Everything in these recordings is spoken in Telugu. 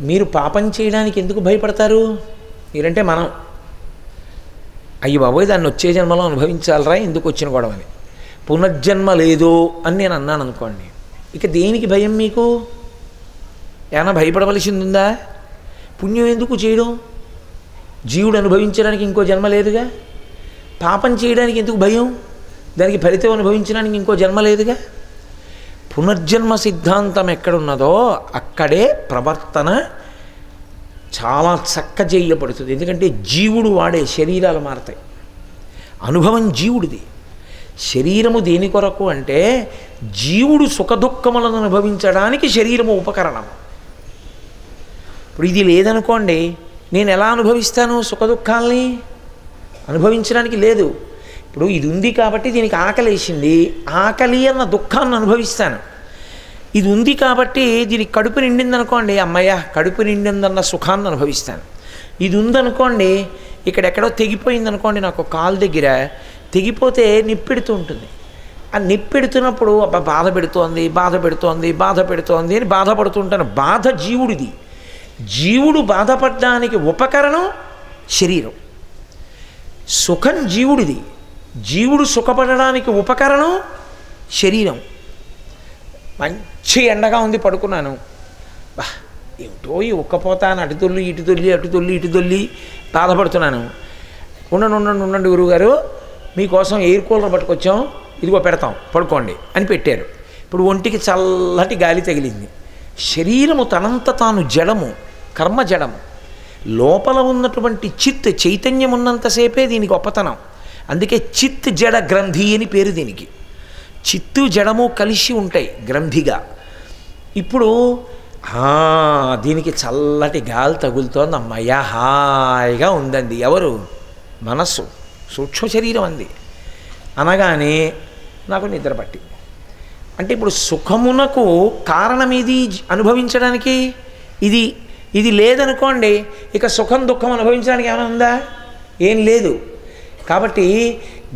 మీరు పాపం చేయడానికి ఎందుకు భయపడతారు? మీరంటే మనం అయ్యి బాబోయ్ దాన్ని వచ్చే జన్మలో అనుభవించాలరా, ఎందుకు వచ్చిన గొడవని. పునర్జన్మ లేదు అని నేను అన్నాను అనుకోండి, ఇక దేనికి భయం మీకు? ఏమైనా భయపడవలసింది ఉందా? పుణ్యం ఎందుకు చేయడం? జీవుడు అనుభవించడానికి ఇంకో జన్మ లేదుగా. పాపం చేయడానికి ఎందుకు భయం? దానికి ఫలితం అనుభవించడానికి ఇంకో జన్మ లేదుగా. పునర్జన్మ సిద్ధాంతం ఎక్కడున్నదో అక్కడే ప్రవర్తన చాలా చక్కజేయబడుతుంది. ఎందుకంటే జీవుడు వాడే శరీరాలు మారతాయి. అనుభవం జీవుడిది. శరీరము దేని కొరకు అంటే జీవుడు సుఖదుఖములను అనుభవించడానికి శరీరము ఉపకరణం. ఇప్పుడు ఇది లేదనుకోండి, నేను ఎలా అనుభవిస్తాను? సుఖదుఖాల్ని అనుభవించడానికి లేదు. ఇప్పుడు ఇది ఉంది కాబట్టి దీనికి ఆకలి వేసింది, ఆకలి అన్న దుఃఖాన్ని అనుభవిస్తాను. ఇది ఉంది కాబట్టి దీనికి కడుపు నిండింది అనుకోండి, అమ్మయ్య కడుపు నిండిందన్న సుఖాన్ని అనుభవిస్తాను. ఇది ఉందనుకోండి, ఇక్కడెక్కడో తెగిపోయింది అనుకోండి, నాకు కాలు దగ్గర తెగిపోతే నిప్పెడుతూ ఉంటుంది. ఆ నిప్పెడుతున్నప్పుడు అబ్బా బాధ పెడుతోంది అని బాధపడుతుంటాను. బాధ జీవుడిది. జీవుడు బాధపడడానికి ఉపకరణం శరీరం. సుఖం జీవుడిది. జీవుడు సుఖపడడానికి ఉపకరణం శరీరం. మంచి ఎండగా ఉంది, పడుకున్నాను. బా ఏమిటో ఈ ఉక్కపోతాను, అటు తొల్లి బాధపడుతున్నాను. ఉండండి గురువుగారు, మీకోసం ఎయిర్ కూలర్ పట్టుకొచ్చాం, ఇదిగో పెడతాం పడుకోండి అని పెట్టారు. ఇప్పుడు ఒంటికి చల్లటి గాలి తగిలింది. శరీరము తనంత తాను జడము, కర్మ జడము. లోపల ఉన్నటువంటి చిత్ చైతన్యం ఉన్నంతసేపే దీనికి గొప్పతనం. అందుకే చిత్ జడ గ్రంథి అని పేరు దీనికి. చిత్తు జడము కలిసి ఉంటాయి గ్రంథిగా. ఇప్పుడు దీనికి చల్లటి గాలి తగులుతోంది, అమ్మయ్య హాయిగా ఉందండి. ఎవరు? మనస్సు, సూక్ష్మ శరీరం అంది. అనగానే నాకు నిద్ర పట్టింది. అంటే ఇప్పుడు సుఖమునకు కారణం ఇది అనుభవించడానికి. ఇది లేదనుకోండి, ఇక సుఖం దుఃఖం అనుభవించడానికి ఏమైనా ఉందా? ఏం లేదు. కాబట్టి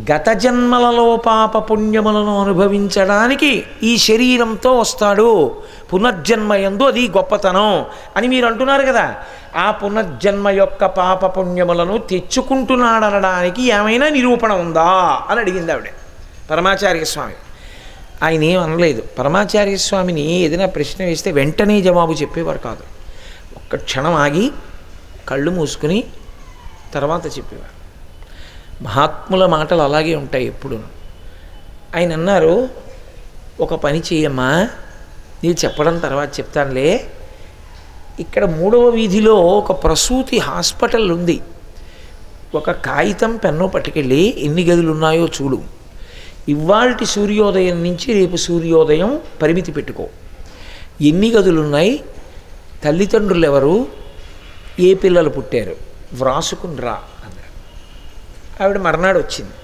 గత జన్మలలో పాప పుణ్యములను అనుభవించడానికి ఈ శరీరంతో వస్తాడు. పునర్జన్మయందు అది గొప్పతనం అని మీరు అంటున్నారు కదా. ఆ పునర్జన్మ యొక్క పాప పుణ్యములను తెచ్చుకుంటున్నాడనడానికి ఏమైనా నిరూపణ ఉందా అని అడిగింది ఆవిడ పరమాచార్య స్వామి. ఆయన ఏం అనలేదు. పరమాచార్య స్వామిని ఏదైనా ప్రశ్న వేస్తే వెంటనే జవాబు చెప్పేవారు కాదు. ఒక్క క్షణం ఆగి కళ్ళు మూసుకుని తర్వాత చెప్పేవారు. మహాత్ముల మాటలు అలాగే ఉంటాయి ఎప్పుడు. ఆయన అన్నారు, ఒక పని చేయమ్మా, నీవు చెప్పడం తర్వాత చెప్తానులే. ఇక్కడ 3వ వీధిలో ఒక ప్రసూతి హాస్పిటల్ ఉంది. ఒక కాగితం పెన్ను పట్టుకెళ్ళి ఎన్ని గదులు ఉన్నాయో చూడు. ఇవాల్టి సూర్యోదయం నుంచి రేపు సూర్యోదయం పరిమితి పెట్టుకో. ఎన్ని గదులు ఉన్నాయి, తల్లిదండ్రులు ఎవరు, ఏ పిల్లలు పుట్టారు వ్రాసుకుని రా అన్నారు. ఆవిడ మర్నాడు వచ్చింది.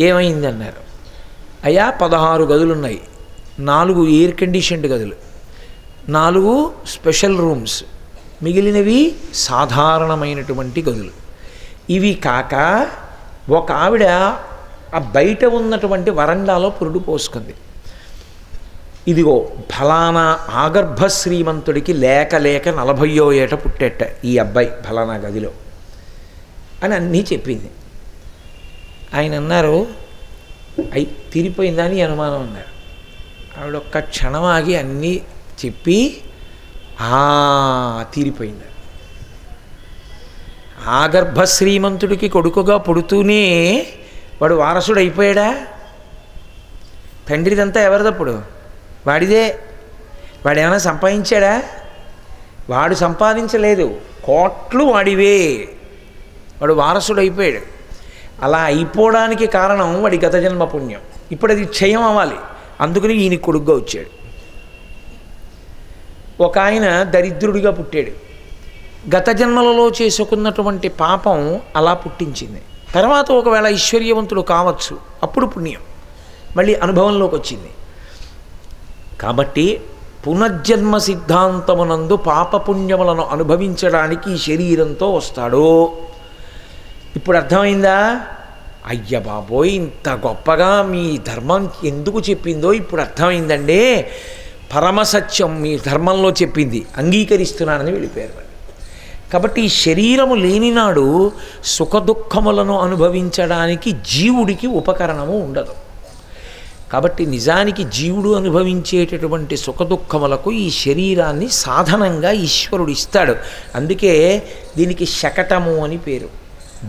ఏమైంది అన్నారు. అయ్యా 16 గదులు ఉన్నాయి, 4 ఎయిర్ కండిషన్డ్ గదులు, 4 స్పెషల్ రూమ్స్, మిగిలినవి సాధారణమైనటువంటి గదులు. ఇవి కాక ఒక ఆవిడ ఆ బయట ఉన్నటువంటి వరండాలో పురుడు పోసుకుంది. ఇదిగో ఫలానా ఆగర్భ శ్రీమంతుడికి లేక 40వ ఏట పుట్టేట ఈ అబ్బాయి ఫలానా గదిలో అని అన్నీ చెప్పింది. ఆయన అన్నారు, అయి తీరిపోయిందా అని అనుమానం అన్నారు. ఆవిడ ఒక్క క్షణం ఆగి అన్నీ చెప్పి తీరిపోయింది. ఆగర్భ శ్రీమంతుడికి కొడుకుగా పుడుతూనే వాడు వారసుడు అయిపోయాడా? తండ్రిదంతా ఎవరిదప్పుడు? వాడిదే. వాడు ఏమైనా సంపాదించాడా? వాడు సంపాదించలేదు, కోట్లు వాడివే. వాడు వారసుడు అయిపోయాడు. అలా అయిపోవడానికి కారణం వాడి గత జన్మ పుణ్యం. ఇప్పుడు అది క్షయం అవ్వాలి, అందుకని ఈయన కొడుకుగా వచ్చాడు. ఒక ఆయన దరిద్రుడిగా పుట్టాడు. గత జన్మలలో చేసుకున్నటువంటి పాపం అలా పుట్టించింది. తర్వాత ఒకవేళ ఐశ్వర్యవంతుడు కావచ్చు, అప్పుడు పుణ్యం మళ్ళీ అనుభవంలోకి వచ్చింది. కాబట్టి పునర్జన్మ సిద్ధాంతమునందు పాపపుణ్యములను అనుభవించడానికి ఈ శరీరంతో వస్తాడు. ఇప్పుడు అర్థమైందా? అయ్య బాబోయ్, ఇంత గొప్పగా మీ ధర్మం ఎందుకు చెప్పిందో ఇప్పుడు అర్థమైందండి. పరమసత్యం మీ ధర్మంలో చెప్పింది అంగీకరిస్తున్నానని వెళ్ళిపోయారు వాళ్ళు. కాబట్టి ఈ శరీరము లేనినాడు సుఖదుఖములను అనుభవించడానికి జీవుడికి ఉపకరణము ఉండదు. కాబట్టి నిజానికి జీవుడు అనుభవించేటటువంటి సుఖదుఖములకు ఈ శరీరాన్ని సాధనంగా ఈశ్వరుడు ఇస్తాడు. అందుకే దీనికి శకటము అని పేరు.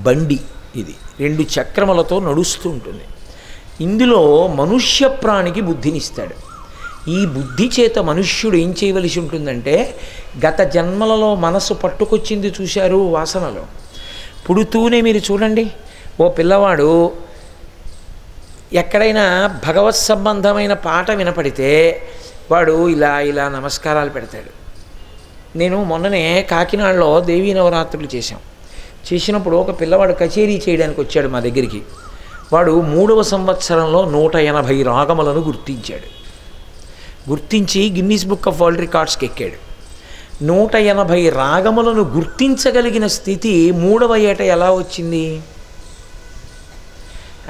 బండి ఇది 2 చక్రములతో నడుస్తూ ఉంటుంది. ఇందులో మనుష్య ప్రాణికి బుద్ధినిస్తాడు. ఈ బుద్ధి చేత మనుష్యుడు ఏం చేయవలసి ఉంటుందంటే, గత జన్మలలో మనసు పట్టుకొచ్చింది చూశారు వాసనలో. పుడుతూనే మీరు చూడండి, ఓ పిల్లవాడు ఎక్కడైనా భగవత్ సంబంధమైన పాట వినపడితే వాడు ఇలా ఇలా నమస్కారాలు పెడతాడు. నేను మొన్ననే కాకినాడలో దేవీ నవరాత్రులు చేసినప్పుడు ఒక పిల్లవాడు కచేరీ చేయడానికి వచ్చాడు మా దగ్గరికి. వాడు 3వ సంవత్సరంలో 180 రాగములను గుర్తించి గిన్నీస్ బుక్ ఆఫ్ వరల్డ్ రికార్డ్స్కి ఎక్కాడు. 180 రాగములను గుర్తించగలిగిన స్థితి 3వ ఏట ఎలా వచ్చింది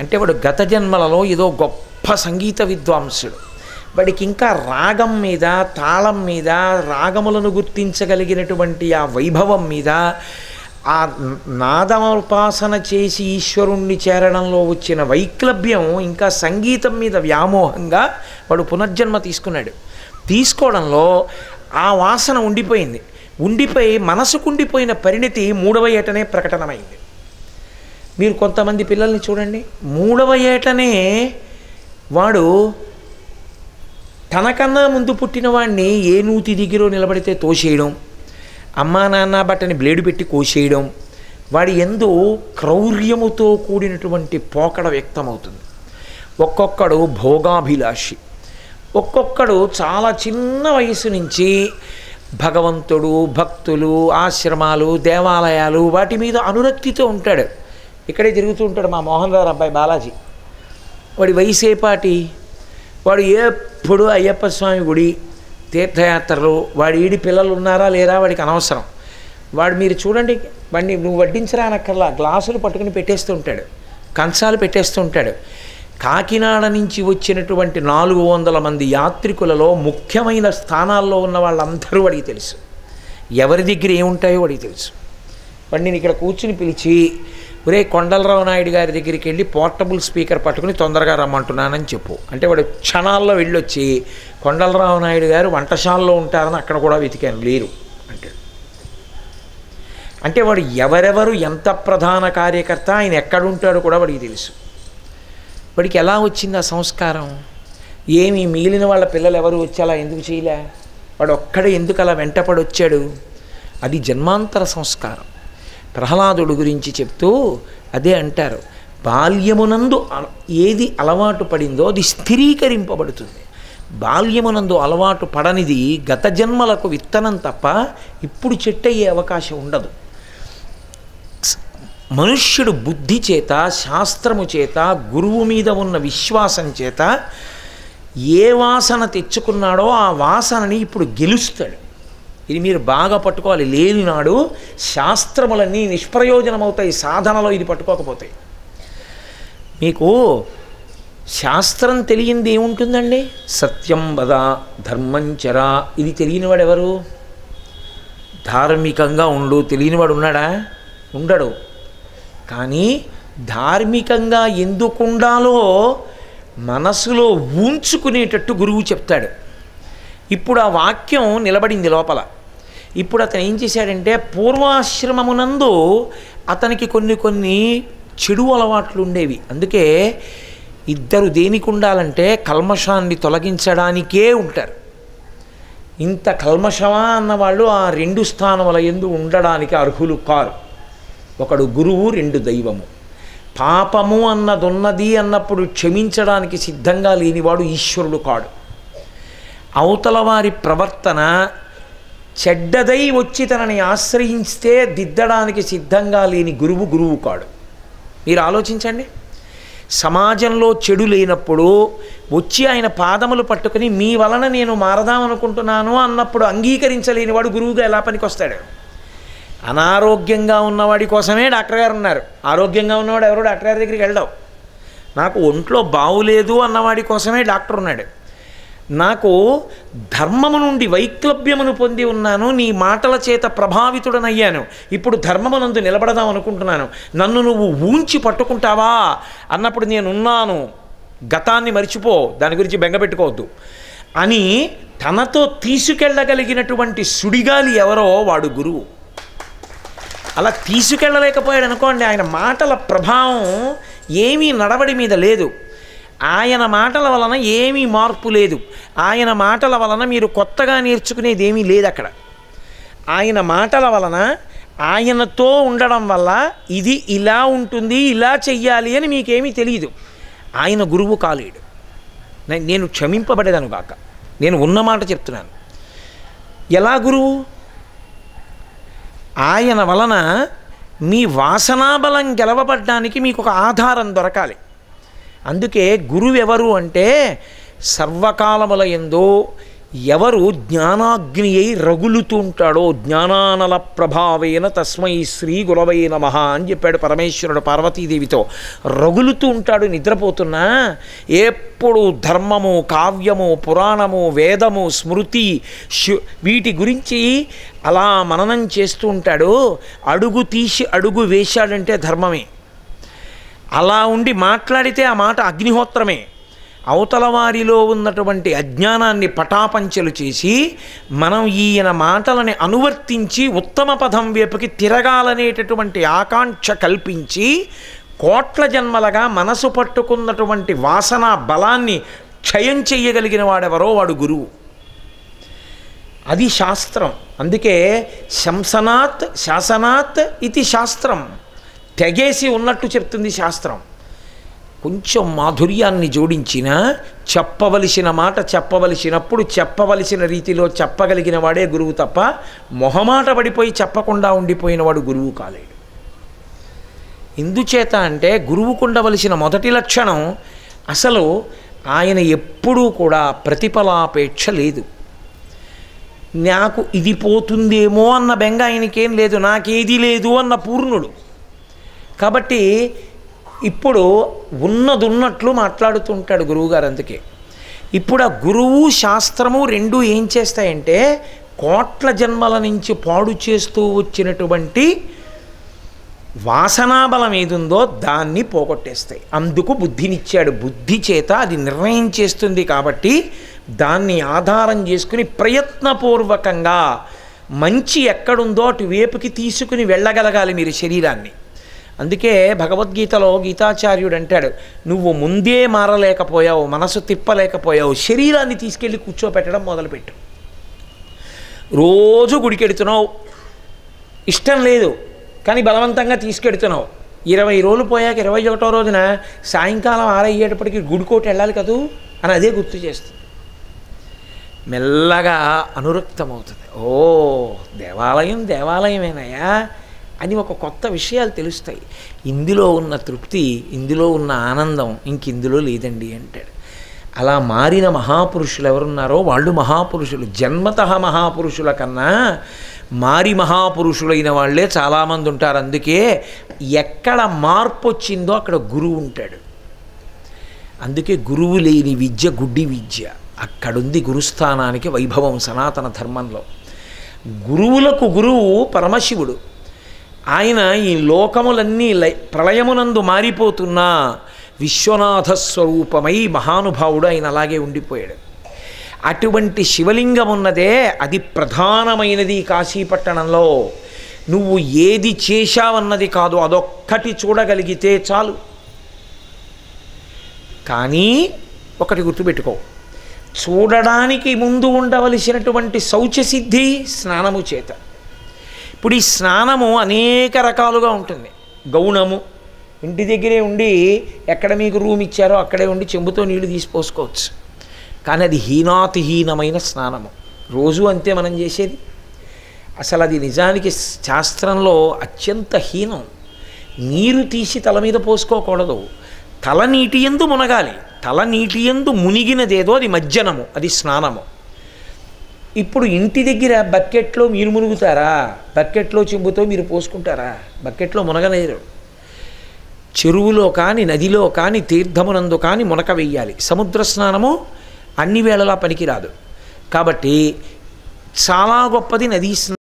అంటే, వాడు గత జన్మలలో ఏదో గొప్ప సంగీత విద్వాంసుడు. వాడికి ఇంకా రాగం మీద, తాళం మీద, రాగములను గుర్తించగలిగినటువంటి ఆ వైభవం మీద, ఆ నాదోపాసన చేసి ఈశ్వరుణ్ణి చేరడంలో వచ్చిన వైక్లభ్యం, ఇంకా సంగీతం మీద వ్యామోహంగా వాడు పునర్జన్మ తీసుకున్నాడు. తీసుకోవడంలో ఆ వాసన ఉండిపోయి మనసుకుండిపోయిన పరిణితి 3వ ఏటనే ప్రకటనమైంది. మీరు కొంతమంది పిల్లల్ని చూడండి, 3వ ఏటనే వాడు తనకన్నా ముందు పుట్టిన వాడిని ఏ నూతి దిగిరో నిలబడితే తోసేయడం, అమ్మా నాన్న బట్టని బ్లేడు పెట్టి కోసేయడం, వాడి యందు క్రౌర్యముతో కూడినటువంటి పోకడ వ్యక్తమవుతుంది. ఒక్కొక్కడు భోగాభిలాషి, ఒక్కొక్కడు చాలా చిన్న వయసు నుంచి భగవంతుడు, భక్తులు, ఆశ్రమాలు, దేవాలయాలు వాటి మీద అనురక్తితో ఉంటాడు. ఇక్కడే తిరుగుతూ ఉంటాడు మా మోహన్ రావు అబ్బాయి బాలాజీ. వాడి వయసేపాటి, వాడు ఎప్పుడు అయ్యప్ప స్వామి గుడి, తీర్థయాత్రలు, వాడి ఈడి పిల్లలు ఉన్నారా లేరా వాడికి అనవసరం. వాడు మీరు చూడండి, వాడిని నువ్వు వడ్డించరా అనక్కర్లా, గ్లాసులు పట్టుకుని పెట్టేస్తూ ఉంటాడు, కంచాలు పెట్టేస్తూ ఉంటాడు. కాకినాడ నుంచి వచ్చినటువంటి 400 మంది యాత్రికులలో ముఖ్యమైన స్థానాల్లో ఉన్న వాళ్ళందరూ వాడికి తెలుసు. ఎవరి దగ్గర ఏముంటాయో వాడికి తెలుసు. వాడిని ఇక్కడ కూర్చుని పిలిచి, ఒరే కొండలరావు నాయుడు గారి దగ్గరికి వెళ్ళి పోర్టబుల్ స్పీకర్ పట్టుకుని తొందరగా రమ్మంటున్నానని చెప్పు అంటే, వాడు క్షణాల్లో వెళ్ళొచ్చి కొండలరావు నాయుడు గారు వంటశాలలో ఉంటారని అక్కడ కూడా వెతికాను, లేరు అంటాడు. అంటే వాడు ఎవరెవరు ఎంత ప్రధాన కార్యకర్త, ఆయన ఎక్కడుంటాడో కూడా వాడికి తెలుసు. వాడికి ఎలా వచ్చింది ఆ సంస్కారం? ఏమి మిగిలిన వాళ్ళ పిల్లలు ఎవరు వచ్చి అలా ఎందుకు చేయలే? వాడు ఒక్కడే ఎందుకు అలా వెంటపడి వచ్చాడు? అది జన్మాంతర సంస్కారం. ప్రహ్లాదుడు గురించి చెప్తూ అదే అంటారు, బాల్యమునందు ఏది అలవాటు పడిందో అది స్థిరీకరింపబడుతుంది. బాల్యమునందు అలవాటు పడనిది గత జన్మలకు విత్తనం తప్ప ఇప్పుడు చెట్టు అయ్యే అవకాశం ఉండదు. మనుష్యుడు బుద్ధి చేత, శాస్త్రము చేత, గురువు మీద ఉన్న విశ్వాసం చేత ఏ వాసన తెచ్చుకున్నాడో ఆ వాసనని ఇప్పుడు గెలుస్తాడు. ఇది మీరు బాగా పట్టుకోవాలి. లేనినాడు శాస్త్రములన్నీ నిష్ప్రయోజనమవుతాయి సాధనలో ఇది పట్టుకోకపోతాయి. మీకు శాస్త్రం తెలియంది ఏముంటుందండి? సత్యం వద, ధర్మం చర. ఇది తెలియనివాడు ఎవరు? ధార్మికంగా ఉండు తెలియనివాడు ఉన్నాడా? ఉండడు. కానీ ధార్మికంగా ఎందుకు ఉండాలో మనసులో ఉంచుకునేటట్టు గురువు చెప్తాడు. ఇప్పుడు ఆ వాక్యం నిలబడింది లోపల. ఇప్పుడు అతను ఏం చేశాడంటే, పూర్వాశ్రమమునందు అతనికి కొన్ని చెడు అలవాట్లు ఉండేవి. అందుకే ఇద్దరు దేనికి ఉండాలంటే కల్మషాన్ని తొలగించడానికే ఉంటారు. ఇంత కల్మషమా అన్నవాళ్ళు ఆ 2 స్థానముల యందు ఉండడానికి అర్హులు కారు. ఒకడు గురువు, 2 దైవము. పాపము అన్నదున్నది అన్నప్పుడు క్షమించడానికి సిద్ధంగా లేనివాడు ఈశ్వరుడు కాడు. అవతల వారి ప్రవర్తన చెడ్డదై వచ్చి తనని ఆశ్రయిస్తే దిద్దడానికి సిద్ధంగా లేని గురువు కాడు. మీరు ఆలోచించండి. సమాజంలో చెడు లేనప్పుడు వచ్చి ఆయన పాదములు పట్టుకుని మీ వలన నేను మారదామనుకుంటున్నాను అన్నప్పుడు అంగీకరించలేనివాడు గురువుగా ఎలా పనికొస్తాడు? అనారోగ్యంగా ఉన్నవాడి కోసమే డాక్టర్ గారు ఉన్నారు. ఆరోగ్యంగా ఉన్నవాడు ఎవరో డాక్టర్ గారి దగ్గరికి వెళ్ళావు. నాకు ఒంట్లో బాగులేదు అన్నవాడి కోసమే డాక్టర్ ఉన్నాడు. నాకు ధర్మము నుండి వైక్లభ్యమును పొంది ఉన్నాను, నీ మాటల చేత ప్రభావితుడనయ్యాను, ఇప్పుడు ధర్మమునందు నిలబడదాం అనుకుంటున్నాను, నన్ను నువ్వు ఊంచి పట్టుకుంటావా అన్నప్పుడు నేనున్నాను, గతాన్ని మరిచిపో, దాని గురించి బెంగపెట్టుకోవద్దు అని తనతో తీసుకెళ్ళగలిగినటువంటి సుడిగాలి ఎవరో వాడు గురువు. అలా తీసుకెళ్ళలేకపోయాడు అనుకోండి, ఆయన మాటల ప్రభావం ఏమీ నడవడి మీద లేదు, ఆయన మాటల వలన ఏమీ మార్పు లేదు, ఆయన మాటల వలన మీరు కొత్తగా నేర్చుకునేది ఏమీ లేదు అక్కడ. ఆయన మాటల వలన, ఆయనతో ఉండడం వల్ల ఇది ఇలా ఉంటుంది, ఇలా చెయ్యాలి అని మీకేమీ తెలియదు. ఆయన గురువు కాలేడు. నేను క్షమింపబడేదాను కాక, నేను ఉన్న మాట చెప్తున్నాను. ఎలా గురువు? ఆయన వలన మీ వాసనాబలం గెలవబడ్డానికి మీకు ఒక ఆధారం దొరకాలి. అందుకే గురువు ఎవరు అంటే, సర్వకాలముల యందు ఎవరు జ్ఞానాగ్ని అయి రగులుతూ ఉంటాడో, జ్ఞానానల ప్రభావేన తస్మై శ్రీ గురవై నమః అని చెప్పాడు పరమేశ్వరుడు పార్వతీదేవితో. రగులుతూ ఉంటాడు నిద్రపోతున్నా, ఎప్పుడు ధర్మము, కావ్యము, పురాణము, వేదము, స్మృతి వీటి గురించి అలా మననం చేస్తూ ఉంటాడు. అడుగు తీసి అడుగు వేశాడంటే ధర్మమే. అలా ఉండి మాట్లాడితే ఆ మాట అగ్నిహోత్రమే. అవతల వారిలో ఉన్నటువంటి అజ్ఞానాన్ని పటాపంచలు చేసి మనం ఈయన మాటలని అనువర్తించి ఉత్తమ పదం వైపుకి తిరగాలనేటటువంటి ఆకాంక్ష కల్పించి కోట్ల జన్మలుగా మనసు పట్టుకున్నటువంటి వాసన బలాన్ని క్షయం చెయ్యగలిగిన వాడెవరో వాడు గురువు. అది శాస్త్రం. అందుకే శంసనాత్ శాసనాత్ ఇది శాస్త్రం. తెగేసి ఉన్నట్టు చెప్తుంది శాస్త్రం. కొంచెం మాధుర్యాన్ని జోడించిన, చెప్పవలసిన మాట చెప్పవలసినప్పుడు చెప్పవలసిన రీతిలో చెప్పగలిగిన వాడే గురువు తప్ప మొహమాట పడిపోయి చెప్పకుండా ఉండిపోయిన వాడు గురువు కాలేడు. ఎందుచేత అంటే గురువుకు ఉండవలసిన మొదటి లక్షణం, అసలు ఆయన ఎప్పుడూ కూడా ప్రతిఫలాపేక్ష లేదు. నాకు ఇది పోతుందేమో అన్న బెంగ ఆయనకేం లేదు, నాకేది లేదు అన్న పూర్ణుడు. కాబట్టి ఇప్పుడు ఉన్నదున్నట్లు మాట్లాడుతుంటాడు గురువుగారు. అందుకే ఇప్పుడు ఆ గురువు శాస్త్రము రెండూ ఏం చేస్తాయంటే, కోట్ల జన్మల నుంచి పాడు చేస్తూ వచ్చినటువంటి వాసనాబలం ఏదుందో దాన్ని పోగొట్టేస్తాయి. అందుకు బుద్ధినిచ్చాడు. బుద్ధి చేత అది నిర్ణయం చేస్తుంది. కాబట్టి దాన్ని ఆధారం చేసుకుని ప్రయత్నపూర్వకంగా మంచి ఎక్కడుందో అటువైపుకి తీసుకుని వెళ్ళగలగాలి మీరు శరీరాన్ని. అందుకే భగవద్గీతలో గీతాచార్యుడు అంటాడు, నువ్వు ముందే మారలేకపోయావు, మనసు తిప్పలేకపోయావు, శరీరాన్ని తీసుకెళ్ళి కూర్చోపెట్టడం మొదలుపెట్టు. రోజు గుడికెడుతున్నావు, ఇష్టం లేదు కానీ బలవంతంగా తీసుకెడుతున్నావు. 20 రోజులు పోయాక 21వ రోజున సాయంకాలం 6 అయ్యేటప్పటికి గుడికోటి వెళ్ళాలి కదూ అని అదే గుర్తు చేస్తుంది. మెల్లగా అనురక్తమవుతుంది. ఓ దేవాలయం దేవాలయమేనయ్యా అని ఒక కొత్త విషయాలు తెలుస్తాయి. ఇందులో ఉన్న తృప్తి, ఇందులో ఉన్న ఆనందం ఇందులో లేదండి అంటాడు. అలా మారిన మహాపురుషులు ఎవరున్నారో వాళ్ళు మహాపురుషులు. జన్మతః మహాపురుషుల కన్నా మారి మహాపురుషులైన వాళ్ళే చాలామంది ఉంటారు. అందుకే ఎక్కడ మార్పు వచ్చిందో అక్కడ గురువు ఉంటాడు. అందుకే గురువు లేని విద్య గుడ్డి విద్య. అక్కడుంది గురుస్థానానికి వైభవం సనాతన ధర్మంలో. గురువులకు గురువు పరమశివుడు. ఆయన ఈ లోకములన్నీ ప్రళయమునందు మారిపోతున్నా విశ్వనాథ స్వరూపమై మహానుభావుడు ఆయన అలాగే ఉండిపోయాడు. అటువంటి శివలింగం ఉన్నదే అది ప్రధానమైనది కాశీపట్టణంలో. నువ్వు ఏది చేశావన్నది కాదు, అదొక్కటి చూడగలిగితే చాలు. కానీ ఒకటి గుర్తుపెట్టుకో, చూడడానికి ముందు ఉండవలసినటువంటి శౌచసిద్ధి స్నానము చేత. ఇప్పుడు ఈ స్నానము అనేక రకాలుగా ఉంటుంది. గౌణము, ఇంటి దగ్గరే ఉండి ఎక్కడ మీకు రూమ్ ఇచ్చారో అక్కడే ఉండి చెంబుతో నీళ్లు తీసిపోసుకోవచ్చు. కానీ అది హీనాతిహీనమైన స్నానము. రోజు అంతే మనం చేసేది. అసలు అది నిజానికి శాస్త్రంలో అత్యంత హీనం. నీరు తీసి తల మీద పోసుకోకూడదు, తల నీటి యందు మునగాలి. తల నీటి యందు మునిగినదేదో అది మజ్జనము, అది స్నానము. ఇప్పుడు ఇంటి దగ్గర బకెట్లో మీరు మునుగుతారా? బకెట్లో చెంబుతో మీరు పోసుకుంటారా? బకెట్లో మునగలేరు. చెరువులో కానీ నదిలో కానీ తీర్థమునందు కానీ మునక వెయ్యాలి. సముద్ర స్నానము అన్ని వేళలా పనికిరాదు. కాబట్టి చాలా గొప్పది నదీ